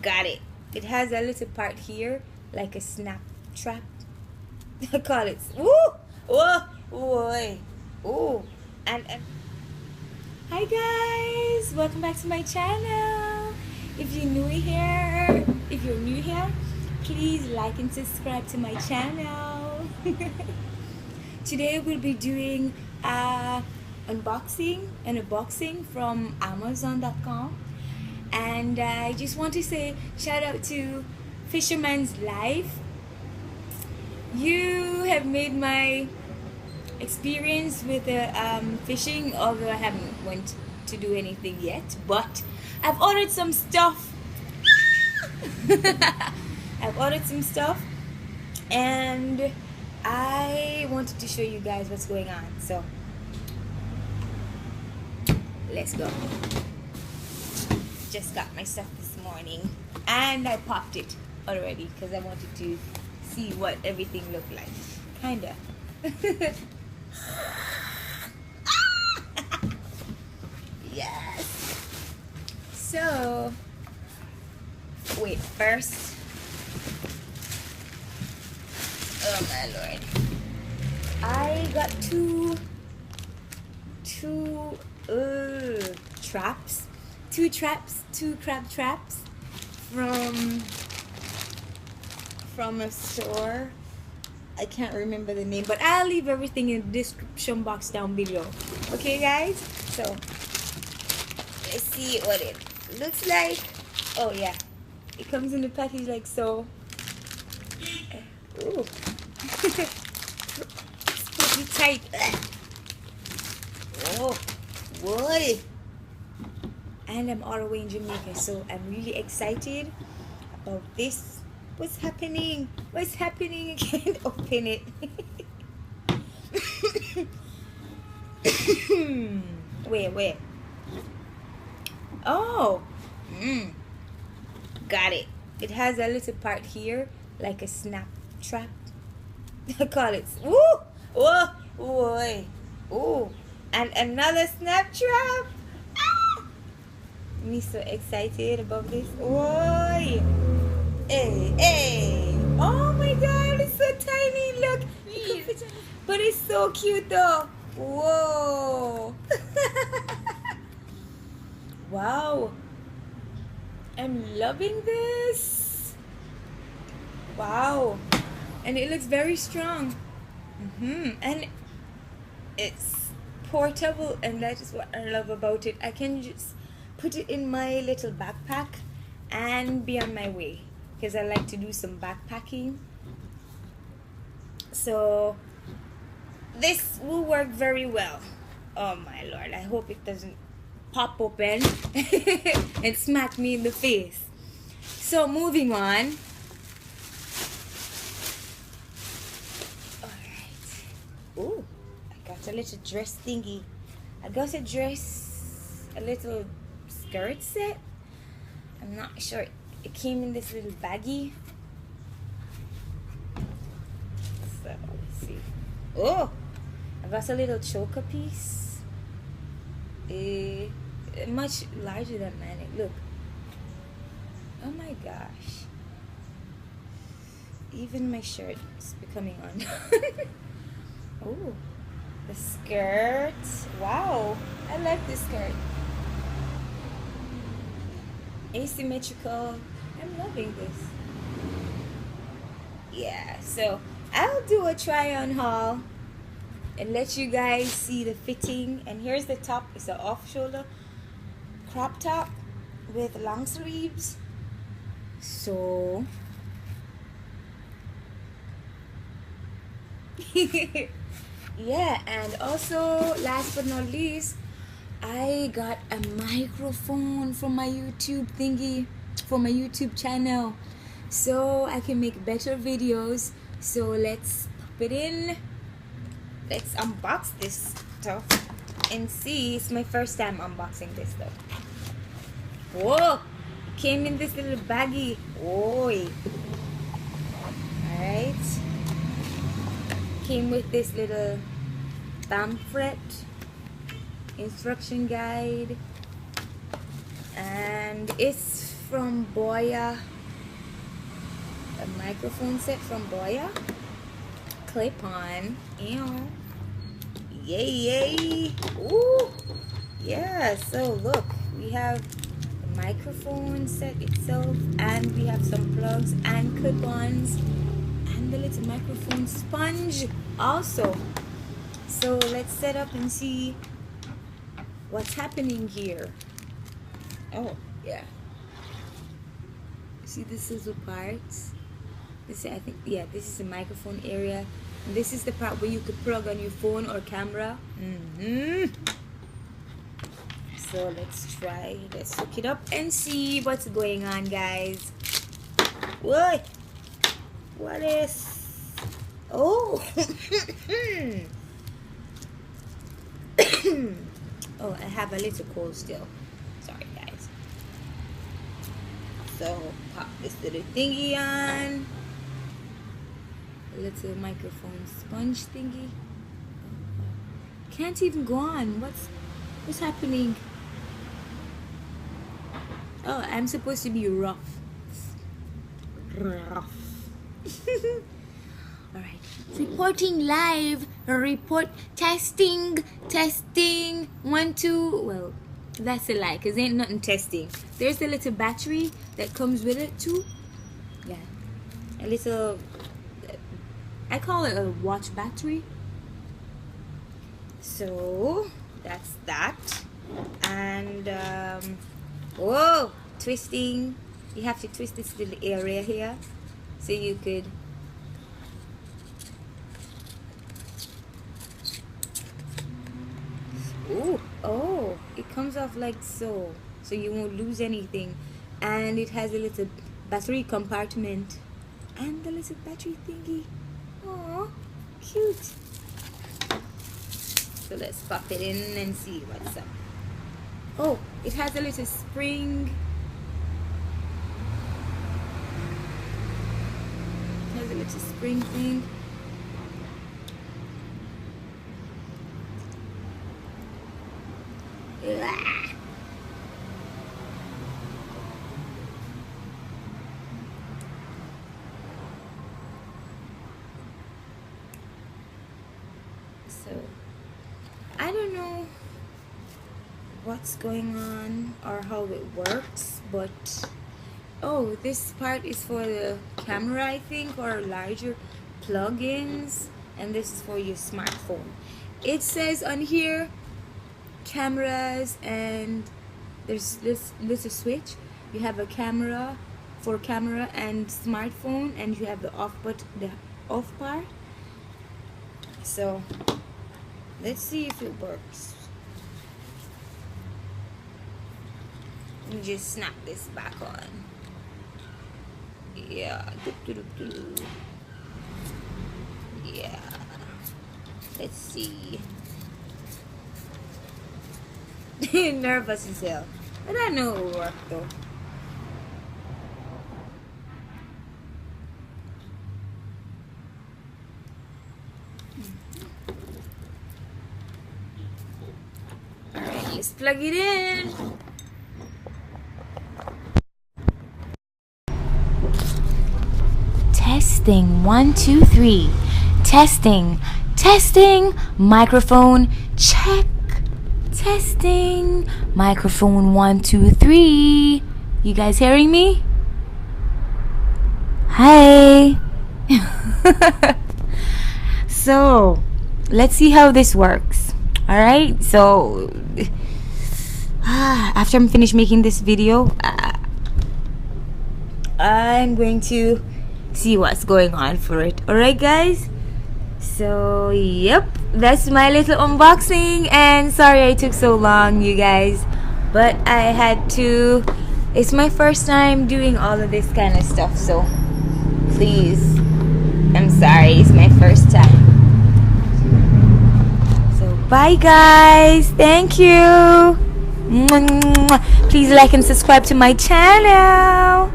Got it. It has a little part here, like a snap trap. I call it. Woo! Whoa! Whoa! Ooh! And hi guys! Welcome back to my channel. If you're new here, please like and subscribe to my channel. Today we'll be doing an unboxing from Amazon.com. And I just want to say shout out to Fisherman's Life. You have made my experience with fishing, although I haven't went to do anything yet, but I've ordered some stuff. I've ordered some stuff and I wanted to show you guys what's going on, so let's go. Just got my stuff this morning and I popped it already because I wanted to see what everything looked like. Kinda. Yes. So wait, first, oh my lord, I got two crab traps from a store. I can't remember the name, but I'll leave everything in the description box down below. Okay guys, so let's see what it looks like. Oh yeah, it comes in the package like so. Ooh. It's pretty tight. Oh boy. And I'm all the way in Jamaica, so I'm really excited about this. What's happening? What's happening? I can't open it. Wait. Oh, got it. It has a little part here, like a snap trap. I call it. Woo! Whoa! Whoa! Ooh! And another snap trap. Me so excited about this. Whoa! Hey! Oh my god, it's so tiny. Look, but it's so cute though. Whoa! Wow! I'm loving this. Wow! And it looks very strong. And it's portable, and that is what I love about it. I can just put it in my little backpack and be on my way, because I like to do some backpacking. So this will work very well. Oh my lord, I hope it doesn't pop open and smack me in the face. So moving on. Alright. Ooh, I got a little dress thingy. I got a little skirt set. I'm not sure. It came in this little baggie. So let's see. Oh, I got a little choker piece. Much larger than mine. Look. Oh my gosh. Even my shirt is becoming on. Oh, the skirt. Wow, I like this skirt. Asymmetrical. I'm loving this. Yeah, so I'll do a try on haul and let you guys see the fitting. And here's the top. It's an off shoulder crop top with long sleeves. So yeah, and also last but not least, I got a microphone from my YouTube thingy, for my YouTube channel, so I can make better videos. So let's pop it in. Let's unbox this stuff and see. It's my first time unboxing this stuff. Whoa! It came in this little baggie. Oi! Alright. Came with this little pamphlet, instruction guide, and it's from Boya, a microphone set from Boya. Clip on. Ew. Yay, yay. Ooh. Yeah, so look, we have the microphone set itself, and we have some plugs and clip-ons, and the little microphone sponge also. So let's set up and see what's happening here. Oh, yeah. See this little parts? This, I think, yeah, this is the microphone area. And this is the part where you could plug on your phone or camera. So let's hook it up and see what's going on, guys. What? What is? Oh. Oh, I have a little cold still. Sorry, guys. So pop this little thingy on. A little microphone sponge thingy. Can't even go on. What's happening? Oh, I'm supposed to be rough. Rough. Alright. Reporting live. Testing. 1, 2. Well, that's a lie, because ain't nothing testing. There's a little battery that comes with it too. Yeah. A little, I call it a watch battery. So that's that. And whoa, twisting. You have to twist this little area here so you could oh, it comes off like so you won't lose anything. And it has a little battery compartment and the little battery thingy. Oh, cute. So let's pop it in and see what's up. Oh, it has a little spring. It has a little spring thing. So I don't know what's going on or how it works, but oh, this part is for the camera, I think, or larger plugins, and this is for your smartphone. It says on here cameras, and there's this little switch. You have a camera for camera and smartphone, and you have the off part. So let's see if it works. Let me just snap this back on. Yeah. Yeah. Let's see. Nervous as hell. But I know it will work though. Alright, let's plug it in. Testing 1, 2, 3. Testing. Microphone check. Testing. Microphone 1, 2, 3. You guys hearing me? Hi. So let's see how this works. Alright, so after I'm finished making this video, I'm going to see what's going on for it. Alright, guys? So yep, that's my little unboxing, and sorry I took so long, you guys, but I had to. It's my first time doing all of this kind of stuff, so please, I'm sorry, it's my first time. So bye guys, thank you. Please like and subscribe to my channel.